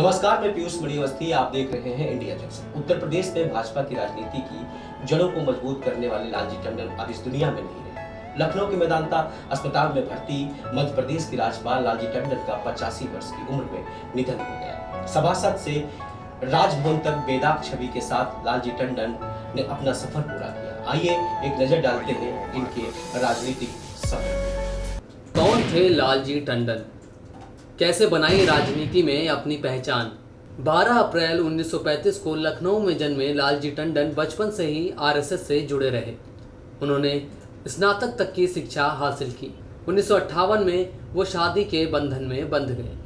नमस्कार, मैं पीयूष मणिवस्थी। आप देख रहे हैं इंडिया जंक्शन। उत्तर प्रदेश में भाजपा की राजनीति की जड़ों को मजबूत करने वाले लालजी टंडन अब इस दुनिया में नहीं रहे। लखनऊ के मेदांता अस्पताल में भर्ती मध्य प्रदेश के राज्यपाल लालजी टंडन का 85 वर्ष की उम्र में निधन हो गया। सभासद से राजभवन तक बेदाग छवि के साथ लालजी टंडन ने अपना सफर पूरा किया। आइए एक नजर डालते हैं इनके राजनीतिक सफर। कौन थे लालजी टंडन, कैसे बनाई राजनीति में अपनी पहचान। 12 अप्रैल 1935 को लखनऊ में जन्मे लालजी टंडन बचपन से ही आरएसएस से जुड़े रहे। उन्होंने स्नातक तक की शिक्षा हासिल की। 1958 में वो शादी के बंधन में बंध गए।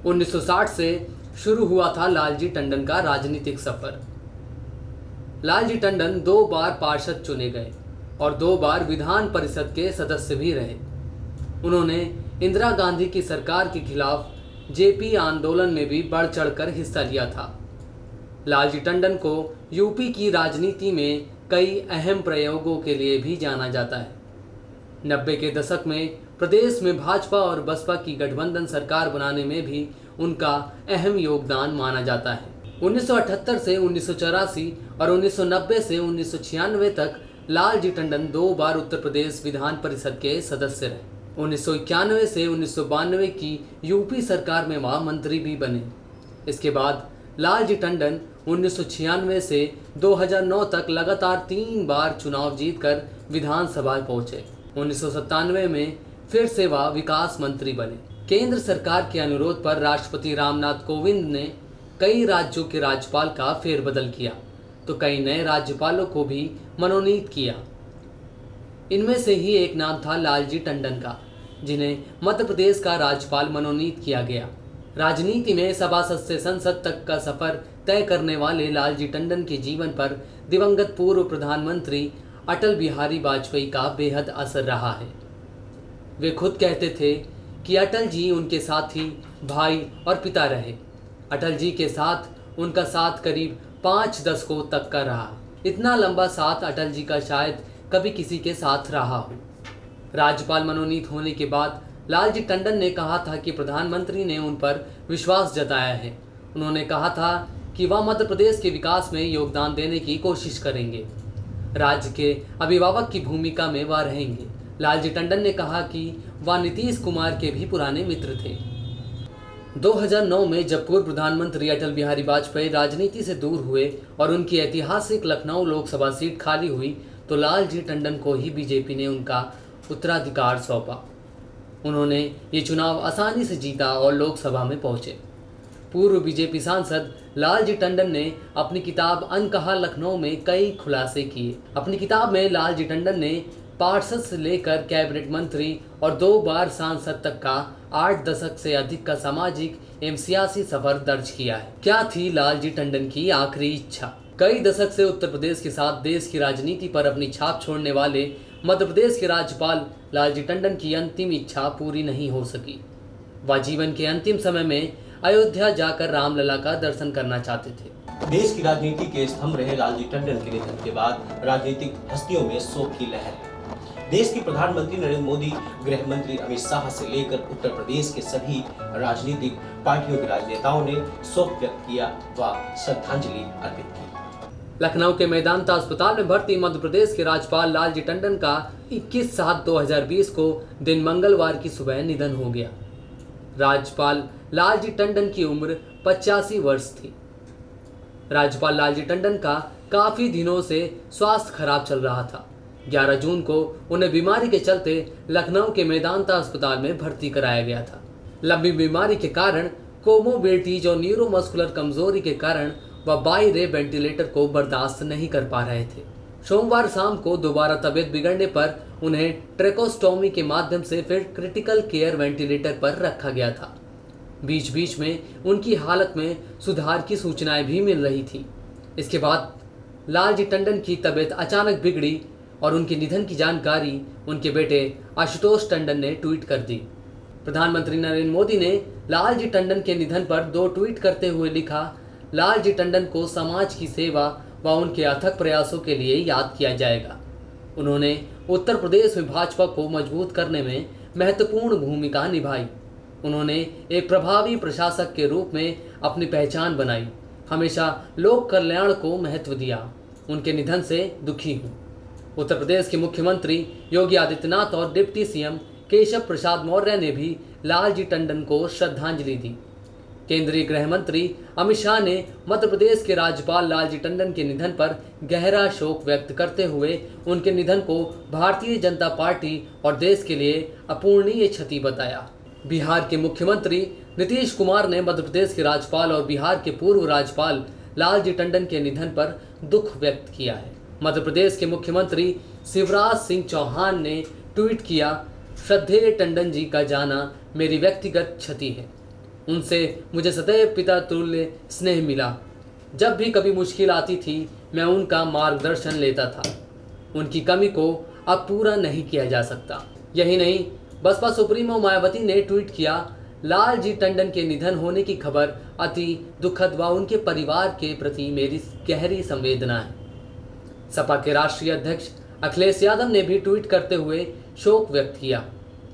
1960 से शुरू हुआ था लालजी टंडन का राजनीतिक सफर। लालजी टंडन 2 बार पार्षद चुने गए और 2 बार विधान परिषद के सदस्य भी रहे। उन्होंने इंदिरा गांधी की सरकार के खिलाफ जेपी आंदोलन में भी बढ़ चढ़कर हिस्सा लिया था। लालजी टंडन को यूपी की राजनीति में कई अहम प्रयोगों के लिए भी जाना जाता है। 90 के दशक में प्रदेश में भाजपा और बसपा की गठबंधन सरकार बनाने में भी उनका अहम योगदान माना जाता है। 1978 से 1984 और 1990 से 1996 तक लालजी टंडन 2 बार उत्तर प्रदेश विधान परिषद के सदस्य रहे। 1991 से 1992 की यूपी सरकार में वह मंत्री भी बने। इसके बाद लालजी टंडन 1996 से 2009 तक लगातार 3 बार चुनाव जीतकर विधानसभा पहुंचे। 1997 में फिर से वह विकास मंत्री बने। केंद्र सरकार के अनुरोध पर राष्ट्रपति रामनाथ कोविंद ने कई राज्यों के राज्यपाल का फेरबदल किया तो कई नए राज्यपालों को भी मनोनीत किया। इनमें से ही एक नाम था लालजी टंडन का, जिन्हें मध्य प्रदेश का राज्यपाल मनोनीत किया गया। राजनीति में सभासद से संसद तक का सफर तय करने वाले लालजी टंडन के जीवन पर दिवंगत पूर्व प्रधानमंत्री अटल बिहारी वाजपेयी का बेहद असर रहा है। वे खुद कहते थे कि अटल जी उनके साथी, भाई और पिता रहे। अटल जी के साथ उनका साथ करीब 5 दशकों तक का रहा। इतना लंबा साथ अटल जी का शायद कभी किसी के साथ रहा हो। राज्यपाल मनोनीत होने के बाद लालजी टंडन ने कहा था कि प्रधानमंत्री ने उन पर विश्वास जताया है। उन्होंने कहा था कि वह मध्य प्रदेश के विकास में योगदान देने की कोशिश करेंगे। राज्य के अभिभावक की भूमिका में वह रहेंगे। लालजी टंडन ने कहा कि वह नीतीश कुमार के भी पुराने मित्र थे। 2009 में जब पूर्व प्रधानमंत्री अटल बिहारी वाजपेयी राजनीति से दूर हुए और उनकी ऐतिहासिक लखनऊ लोकसभा सीट खाली हुई तो लालजी टंडन को ही बीजेपी ने उनका उत्तराधिकार सौंपा। उन्होंने ये चुनाव आसानी से जीता और लोकसभा में पहुंचे। पूर्व बीजेपी सांसद लालजी टंडन ने अपनी किताब अनकहा लखनऊ में कई खुलासे किए। अपनी किताब में लालजी टंडन ने पार्षद से लेकर कैबिनेट मंत्री और 2 बार सांसद तक का 8 दशक से अधिक का सामाजिक एवं सियासी सफर दर्ज किया है। क्या थी लालजी टंडन की आखिरी इच्छा? कई दशक से उत्तर प्रदेश के साथ देश की राजनीति पर अपनी छाप छोड़ने वाले मध्य प्रदेश के राज्यपाल लालजी टंडन की अंतिम इच्छा पूरी नहीं हो सकी। वह जीवन के अंतिम समय में अयोध्या जाकर रामलला का दर्शन करना चाहते थे। देश की राजनीति के स्तंभ रहे लालजी टंडन के निधन के बाद राजनीतिक हस्तियों में शोक की लहर है। देश के प्रधानमंत्री नरेंद्र मोदी, गृह मंत्री अमित शाह से लेकर उत्तर प्रदेश के सभी राजनीतिक पार्टियों के राजनेताओं ने शोक व्यक्त किया व श्रद्धांजलि अर्पित की। लखनऊ के मेदांता अस्पताल में भर्ती मध्य प्रदेश के राज्यपाल लालजी टंडन का 21/7/2020 को दिन मंगलवार की सुबह निधन हो गया। राज्यपाल लालजी टंडन की उम्र 85 वर्ष थी। राज्यपाल लालजी टंडन का काफी दिनों से स्वास्थ्य खराब चल रहा था। 11 जून को उन्हें बीमारी के चलते लखनऊ के मेदांता अस्पताल में भर्ती कराया गया था। लंबी बीमारी के कारण, कोमोबिलिटीज और न्यूरोमस्कुलर कमजोरी के कारण वह बाई वेंटिलेटर को बर्दाश्त नहीं कर पा रहे थे। सोमवार शाम को दोबारा तबीयत बिगड़ने पर उन्हें ट्रेकोस्टोमी के माध्यम से फिर क्रिटिकल केयर वेंटिलेटर पर रखा गया था। बीच बीच में उनकी हालत में सुधार की सूचनाएं भी मिल रही थी। इसके बाद लालजी टंडन की तबीयत अचानक बिगड़ी और उनके निधन की जानकारी उनके बेटे आशुतोष टंडन ने ट्वीट कर दी। प्रधानमंत्री नरेंद्र मोदी ने लालजी टंडन के निधन पर 2 ट्वीट करते हुए लिखा, लालजी टंडन को समाज की सेवा व उनके अथक प्रयासों के लिए याद किया जाएगा। उन्होंने उत्तर प्रदेश में भाजपा को मजबूत करने में महत्वपूर्ण भूमिका निभाई। उन्होंने एक प्रभावी प्रशासक के रूप में अपनी पहचान बनाई, हमेशा लोक कल्याण को महत्व दिया। उनके निधन से दुखी हूँ। उत्तर प्रदेश के मुख्यमंत्री योगी आदित्यनाथ और डिप्टी सीएम केशव प्रसाद मौर्य ने भी लालजी टंडन को श्रद्धांजलि दी। केंद्रीय गृह मंत्री अमित शाह ने मध्य प्रदेश के राज्यपाल लालजी टंडन के निधन पर गहरा शोक व्यक्त करते हुए उनके निधन को भारतीय जनता पार्टी और देश के लिए अपूरणीय क्षति बताया। बिहार के मुख्यमंत्री नीतीश कुमार ने मध्य प्रदेश के राज्यपाल और बिहार के पूर्व राज्यपाल लालजी टंडन के निधन पर दुख व्यक्त किया है। मध्य प्रदेश के मुख्यमंत्री शिवराज सिंह चौहान ने ट्वीट किया, श्रद्धेय टंडन जी का जाना मेरी व्यक्तिगत क्षति है। उनसे मुझे सदैव पिता तुल्य स्नेह मिला। जब भी कभी मुश्किल आती थी मैं उनका मार्गदर्शन लेता था। उनकी कमी को अब पूरा नहीं किया जा सकता। यही नहीं, बसपा सुप्रीमो मायावती ने ट्वीट किया, लालजी टंडन के निधन होने की खबर अति दुखद व उनके परिवार के प्रति मेरी गहरी संवेदना है। सपा के राष्ट्रीय अध्यक्ष अखिलेश यादव ने भी ट्वीट करते हुए शोक व्यक्त किया।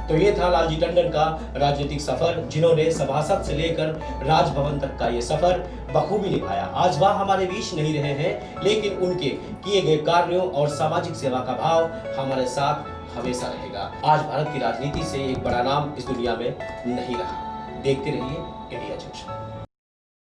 तो ये था लालजी टंडन का राजनीतिक सफर, जिन्होंने सभासद से लेकर राजभवन तक का ये सफर बखूबी निभाया। आज वह हमारे बीच नहीं रहे हैं, लेकिन उनके किए गए कार्यों और सामाजिक सेवा का भाव हमारे साथ हमेशा रहेगा। आज भारत की राजनीति से एक बड़ा नाम इस दुनिया में नहीं रहा। देखते रहिए इंडिया जंक्शन।